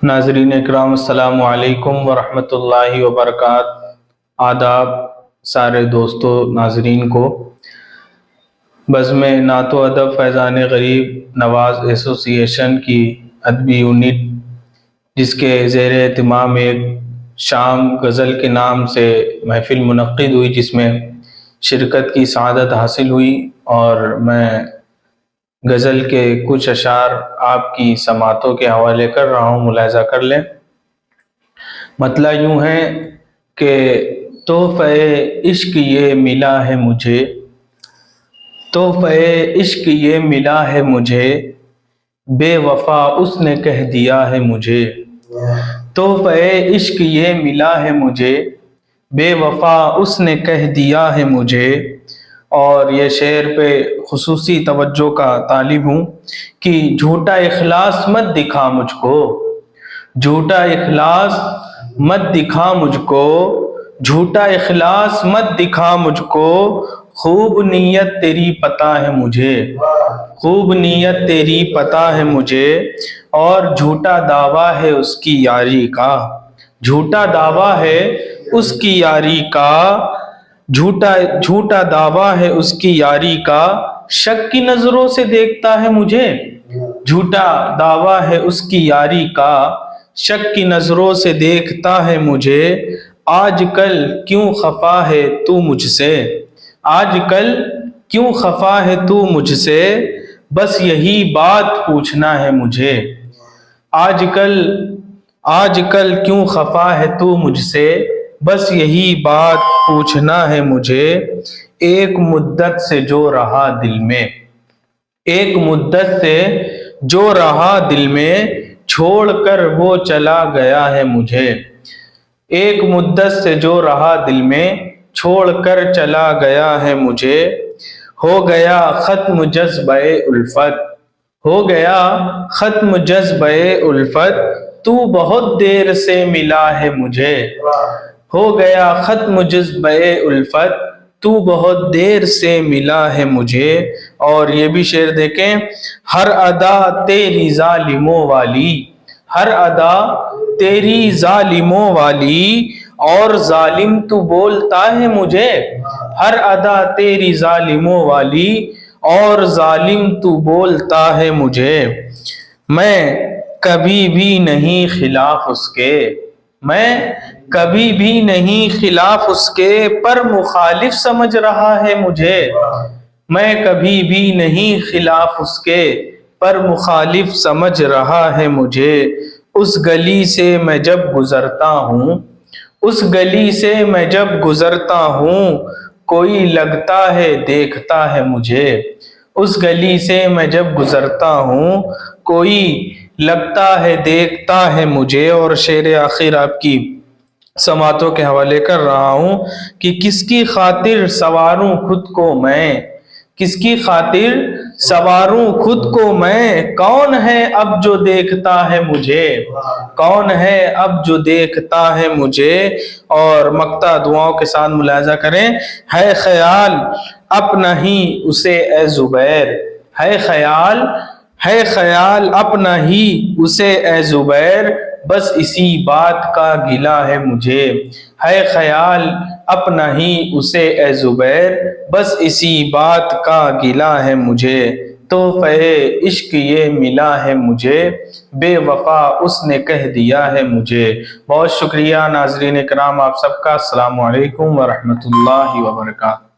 ناظرین اکرام السلام علیکم ورحمۃ اللہ وبرکاتہ۔ آداب سارے دوستوں ناظرین کو۔ بزم نعت و ادب فیضان غریب نواز ایسوسی ایشن کی ادبی یونٹ، جس کے زیر اہتمام ایک شام غزل کے نام سے محفل منعقد ہوئی، جس میں شرکت کی سعادت حاصل ہوئی، اور میں غزل کے کچھ اشعار آپ کی سماعتوں کے حوالے کر رہا ہوں، ملاحظہ کر لیں۔ مطلع یوں ہے کہ تحفہ عشق یہ ملا ہے مجھے، تحفہ عشق یہ ملا ہے مجھے، بے وفا اس نے کہہ دیا ہے مجھے۔ تحفہ عشق یہ ملا ہے مجھے، بے وفا اس نے کہہ دیا ہے مجھے۔ اور یہ شعر پہ خصوصی توجہ کا طالب ہوں کہ جھوٹا اخلاص مت دکھا مجھ کو، جھوٹا اخلاص مت دکھا مجھ کو، جھوٹا اخلاص مت دکھا مجھ کو، خوب نیت تیری پتہ ہے مجھے، خوب نیت تیری پتہ ہے مجھے۔ اور جھوٹا دعویٰ ہے اس کی یاری کا، جھوٹا دعویٰ ہے اس کی یاری کا، جھوٹا دعویٰ ہے اس کی یاری کا، شک کی نظروں سے دیکھتا ہے مجھے، جھوٹا دعویٰ ہے اس کی یاری کا، شک کی نظروں سے دیکھتا ہے مجھے۔ آج کل کیوں خفا ہے تو مجھ سے، آج کل کیوں خفا ہے تو مجھ سے، بس یہی بات پوچھنا ہے مجھے۔ آج کل کیوں خفا ہے تو مجھ سے، بس یہی بات پوچھنا ہے مجھے۔ ایک مدت سے جو رہا دل میں، ایک مدت سے جو رہا دل میں، چھوڑ کر وہ چلا گیا ہے مجھے۔ ایک مدت سے جو رہا دل میں، چھوڑ کر چلا گیا ہے مجھے۔ ہو گیا ختم جذبہ الفت، ہو گیا ختم جذبہ الفت، تو بہت دیر سے ملا ہے مجھے۔ ہو گیا ختم جذبہ الفت، تو بہت دیر سے ملا ہے مجھے۔ اور یہ بھی شعر دیکھیں، ہر ادا تیری ظالموں والی، ہر ادا تیری ظالموں والی، اور ظالم تو بولتا ہے مجھے۔ ہر ادا تیری ظالموں والی، اور ظالم تو بولتا ہے مجھے۔ میں کبھی بھی نہیں خلاف اس کے، میں کبھی بھی نہیں خلاف اس کے، پر مخالف سمجھ رہا ہے مجھے۔ میں کبھی بھی نہیں خلاف اس کے، پر مخالف سمجھ رہا ہے مجھے۔ اس گلی سے میں جب گزرتا ہوں، اس گلی سے میں جب گزرتا ہوں، کوئی لگتا ہے دیکھتا ہے مجھے۔ اس گلی سے میں جب گزرتا ہوں، کوئی لگتا ہے دیکھتا ہے مجھے۔ اور شعر آخر آپ کی سماعتوں کے حوالے کر رہا ہوں کہ کس کی خاطر سنواروں خود کو میں، کس کی خاطر سنواروں خود کو میں، کون ہے اب جو دیکھتا ہے مجھے، کون ہے اب جو دیکھتا ہے مجھے۔ اور مقطع دعاؤں کے ساتھ ملاحظہ کریں، ہے خیال اپنا ہی اسے اے زبیر، ہے خیال اپنا ہی اسے اے زبیر، بس اسی بات کا گلہ ہے مجھے۔ ہے خیال اپنا ہی اسے اے زبیر، بس اسی بات کا گلہ ہے مجھے۔ تحفہ عشق یہ ملا ہے مجھے، بے وفا اس نے کہہ دیا ہے مجھے۔ بہت شکریہ ناظرین اکرام آپ سب کا۔ السلام علیکم ورحمۃ اللہ وبرکاتہ۔